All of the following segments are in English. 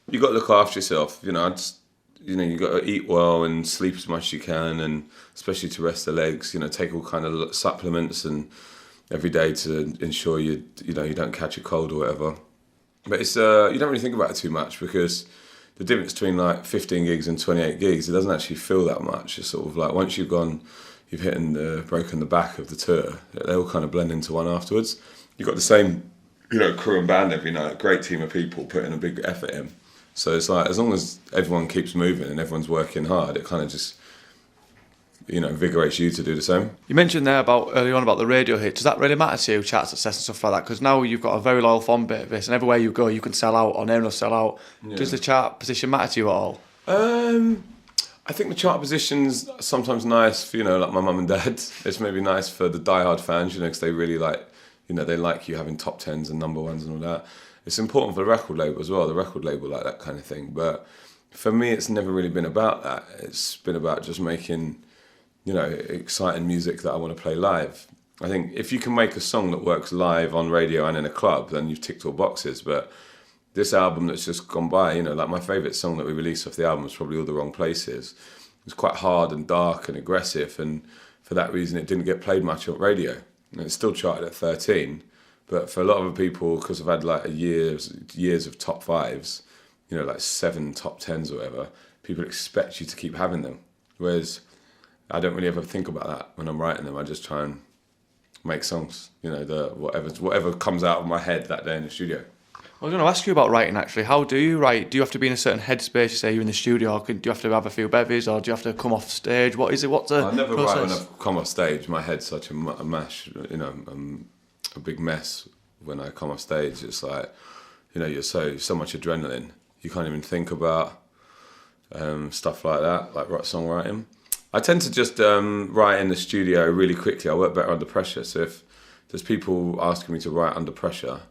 You got to look after yourself. You got to eat well and sleep as much as you can, and especially to rest the legs. Take all kind of supplements and every day to ensure you don't catch a cold or whatever. But it's you don't really think about it too much because the difference between like 15 gigs and 28 gigs, it doesn't actually feel that much. It's sort of like once you've broken the back of the tour, they all kind of blend into one afterwards. You've got the same, crew and band every night, great team of people putting a big effort in. So it's like, as long as everyone keeps moving and everyone's working hard, it kind of just, invigorates you to do the same. You mentioned there earlier on about the radio hit. Does that really matter to you, chart success and stuff like that? Because now you've got a very loyal fan base, and everywhere you go, you can sell out, or name will sell out. Yeah. Does the chart position matter to you at all? I think the chart position's sometimes nice for, like my mum and dad. It's maybe nice for the diehard fans, because they really like, they like you having top tens and number ones and all that. It's important for the record label as well. The record label like that kind of thing. But for me, it's never really been about that. It's been about just making, exciting music that I want to play live. I think if you can make a song that works live on radio and in a club, then you've ticked all boxes. But this album that's just gone by, like my favourite song that we released off the album was probably All the Wrong Places. It was quite hard and dark and aggressive, and for that reason it didn't get played much on radio. And it's still charted at 13, but for a lot of people, because I've had like years of top fives, like 7 top tens or whatever, people expect you to keep having them. Whereas I don't really ever think about that when I'm writing them. I just try and make songs, whatever comes out of my head that day in the studio. I was going to ask you about writing, actually. How do you write? Do you have to be in a certain headspace, say you're in the studio, or do you have to have a few bevies, or do you have to come off stage? What is it? What's the I never process? write when I come off stage. My head's such a mash, a big mess when I come off stage. It's like, you're so much adrenaline. You can't even think about stuff like that, like songwriting. I tend to just write in the studio really quickly. I work better under pressure. So if there's people asking me to write under pressure,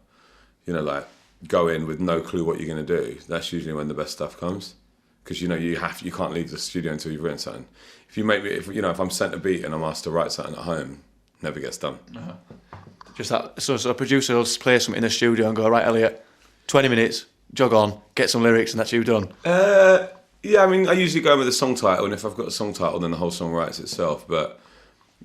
like go in with no clue what you're going to do, that's usually when the best stuff comes. Because you can't leave the studio until you've written something. If I'm sent a beat and I'm asked to write something at home, never gets done. Uh-huh. Just that. So a producer will play something in the studio and go, right, Elliot, 20 minutes, jog on, get some lyrics, and that's you done. Yeah, I usually go in with a song title, and if I've got a song title, then the whole song writes itself. But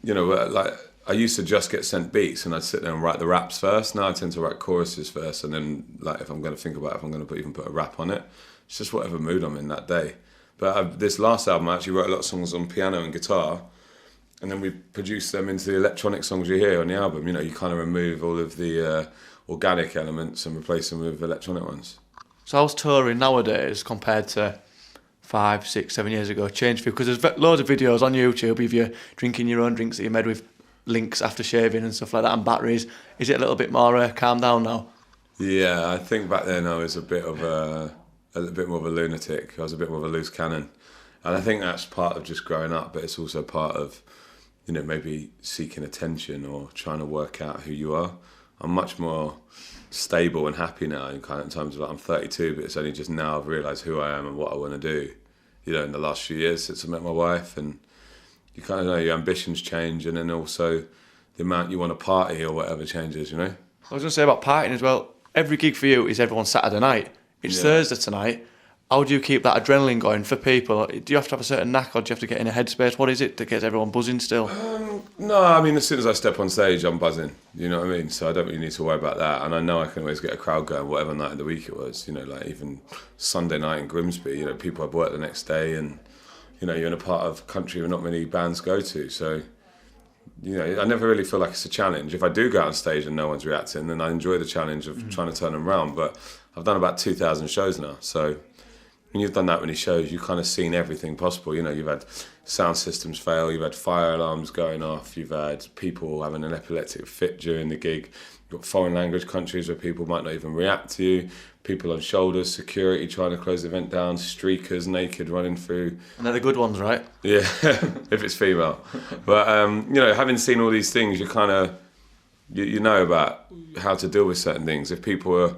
like I used to just get sent beats, and I'd sit there and write the raps first. Now I tend to write choruses first, and then like if I'm going to think about it, if I'm going to even put a rap on it, it's just whatever mood I'm in that day. But this last album, I actually wrote a lot of songs on piano and guitar, and then we produced them into the electronic songs you hear on the album. You kind of remove all of the organic elements and replace them with electronic ones. So how's touring nowadays compared to 5, 6, 7 years ago changed for you? Because there's loads of videos on YouTube of you drinking your own drinks that you made with links after shaving and stuff like that and batteries. Is it a little bit more calmed down now? Yeah, I think back then I was a bit more of a lunatic. I was a bit more of a loose cannon, and I think that's part of just growing up. But it's also part of maybe seeking attention or trying to work out who you are. I'm much more stable and happy now in terms of like I'm 32, but it's only just now I've realised who I am and what I want to do. In the last few years since I met my wife, and you kind of know your ambitions change, and then also the amount you want to party or whatever changes. I was going to say about partying as well. Every gig for you is every Saturday night. It's Thursday tonight. How do you keep that adrenaline going for people? Do you have to have a certain knack, or do you have to get in a headspace? What is it that gets everyone buzzing still? No, as soon as I step on stage, I'm buzzing. You know what I mean? So I don't really need to worry about that. And I know I can always get a crowd going, whatever night of the week it was. Like even Sunday night in Grimsby, people have work the next day, and you're in a part of the country where not many bands go to. So, I never really feel like it's a challenge. If I do go out on stage and no one's reacting, then I enjoy the challenge of trying to turn them around. But I've done about 2,000 shows now, so when you've done that many shows, you've kind of seen everything possible. You've had sound systems fail, you've had fire alarms going off, you've had people having an epileptic fit during the gig. You've got foreign language countries where people might not even react to you, people on shoulders, security trying to close the event down, streakers naked running through. And they're the good ones, right? Yeah, if it's female. But, having seen all these things, you kind of, you know about how to deal with certain things. If people are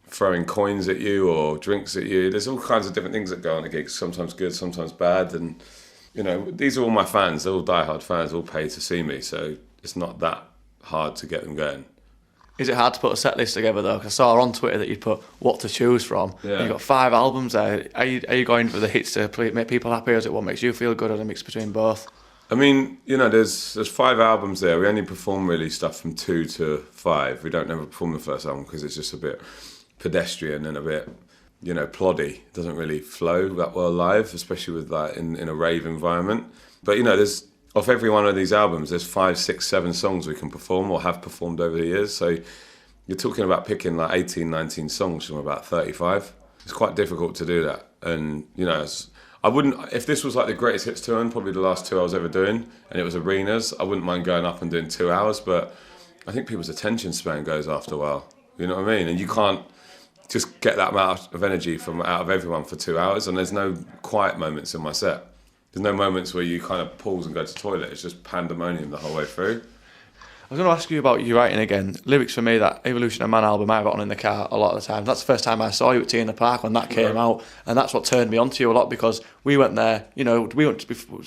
throwing coins at you or drinks at you, there's all kinds of different things that go on a gig, sometimes good, sometimes bad. And, these are all my fans, they're all diehard fans, all pay to see me, so it's not that hard to get them going. Is it hard to put a set list together though? 'Cause I saw on Twitter that you'd put what to choose from. Yeah. And you've got 5 albums there. Are you going for the hits to make people happy, or is it what makes you feel good, or a mix between both? I mean, you know, there's 5 albums there. We only perform really stuff from 2 to 5. We don't ever perform the first album because it's just a bit pedestrian and a bit, you know, ploddy. It doesn't really flow that well live, especially with like in a rave environment. But you know, there's off every one of these albums, there's 5, 6, 7 songs we can perform or have performed over the years. So you're talking about picking like 18, 19 songs from about 35. It's quite difficult to do that. And, you know, I wouldn't, if this was like the greatest hits tour, and probably the last 2 I was ever doing, and it was arenas, I wouldn't mind going up and doing 2 hours, but I think people's attention span goes after a while. You know what I mean? And you can't just get that amount of energy from out of everyone for 2 hours, and there's no quiet moments in my set. There's no moments where you kind of pause and go to the toilet. It's just pandemonium the whole way through. I was going to ask you about your writing again. Lyrics for me, that Evolution of Man album, I've got on in the car a lot of the time. That's the first time I saw you at T in the Park when that came out, and that's what turned me onto you a lot, because we went there, you know, we went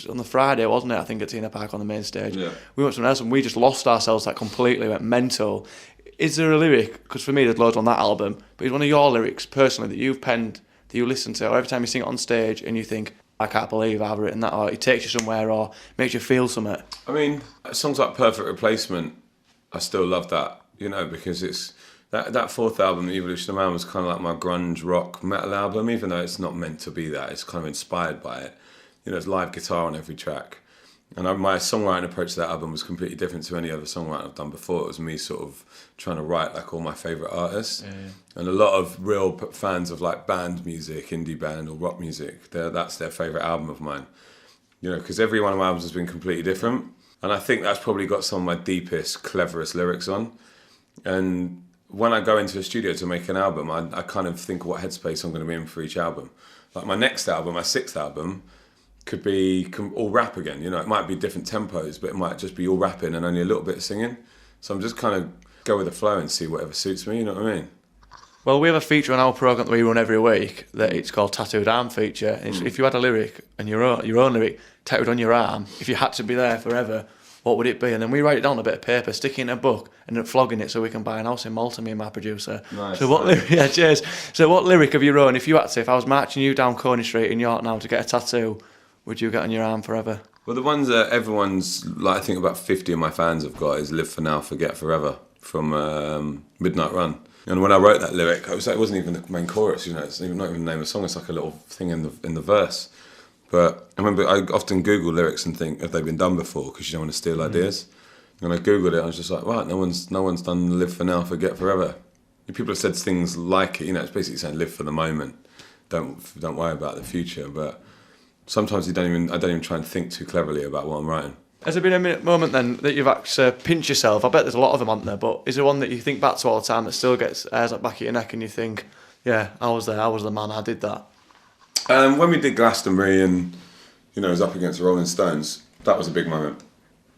on the Friday, wasn't it? I think at T in the Park on the main stage. Yeah. We went somewhere else and we just lost ourselves like completely, went mental. Is there a lyric, because for me there's loads on that album, but is one of your lyrics personally that you've penned, that you listen to, or every time you sing it on stage and you think, I can't believe I've written that, or it takes you somewhere, or makes you feel something? I mean, songs like Perfect Replacement, I still love that, you know, because it's that 4th album, The Evolution of Man, was kind of like my grunge rock metal album, even though it's not meant to be that. It's kind of inspired by it. You know, there's live guitar on every track. And my songwriting approach to that album was completely different to any other songwriting I've done before. It was me sort of trying to write like all my favourite artists. Yeah. And a lot of real fans of like band music, indie band or rock music, that's their favourite album of mine. You know, because every one of my albums has been completely different. And I think that's probably got some of my deepest, cleverest lyrics on. And when I go into a studio to make an album, I kind of think what headspace I'm going to be in for each album. Like my next album, my 6th album, could be all rap again. You know, it might be different tempos, but it might just be all rapping and only a little bit of singing. So I'm just kind of go with the flow and see whatever suits me, you know what I mean? Well, we have a feature on our programme that we run every week that it's called Tattooed Arm Feature. If you had a lyric, and your own lyric tattooed on your arm, if you had to be there forever, what would it be? And then we write it down on a bit of paper, stick it in a book, and then flogging it so we can buy an house in Malta, me and my producer. Nice. So what lyric? Yeah, cheers. So what lyric of your own, if you had to, if I was marching you down Coney Street in York now to get a tattoo, would you get on your arm forever? Well, the ones that everyone's, like I think about 50 of my fans have got is Live For Now, Forget Forever from Midnight Run. And when I wrote that lyric, it wasn't even the main chorus, you know, it's not even the name of the song, it's like a little thing in the verse. But I remember I often Google lyrics and think, have they been done before? Because you don't want to steal ideas. And I Googled it, I was just like, right, no one's done Live For Now, Forget Forever. People have said things like it, you know, it's basically saying live for the moment. Don't worry about the future. But sometimes I don't even try and think too cleverly about what I'm writing. Has there been a moment then that you've actually pinched yourself? I bet there's a lot of them, aren't there? But is there one that you think back to all the time that still gets hairs up back at your neck and you think, yeah, I was there, I was the man, I did that? When we did Glastonbury and, you know, it was up against the Rolling Stones, that was a big moment.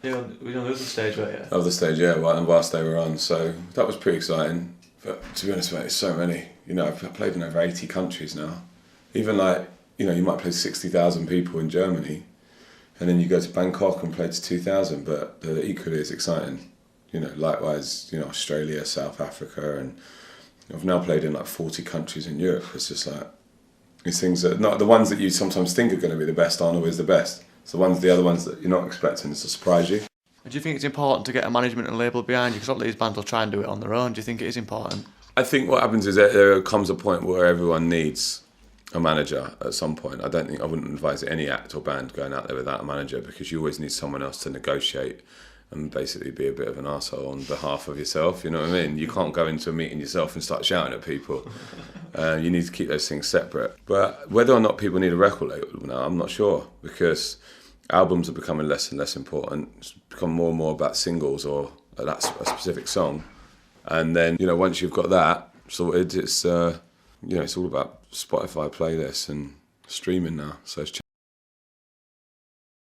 Yeah, we on the other stage, weren't you? Other stage, yeah, and whilst they were on, so that was pretty exciting. But to be honest, mate, it's so many. You know, I've played in over 80 countries now. Even like, you know, you might play 60,000 people in Germany, and then you go to Bangkok and play to 2,000, but they're equally as exciting. You know, likewise, you know, Australia, South Africa, and I've now played in like 40 countries in Europe. It's just like, these things are not the ones that you sometimes think are going to be the best aren't always the best. It's the other ones that you're not expecting to surprise you. Do you think it's important to get a management and label behind you? Because a lot of these bands will try and do it on their own. Do you think it is important? I think what happens is that there comes a point where everyone needs a manager at some point. I wouldn't advise any act or band going out there without a manager, because you always need someone else to negotiate and basically be a bit of an arsehole on behalf of yourself, you know what I mean? You can't go into a meeting yourself and start shouting at people. You need to keep those things separate. But whether or not people need a record label now, I'm not sure, because albums are becoming less and less important. It's become more and more about singles or that's a specific song. And then, you know, once you've got that sorted, it's, you know, it's all about Spotify playlists and streaming now. So it's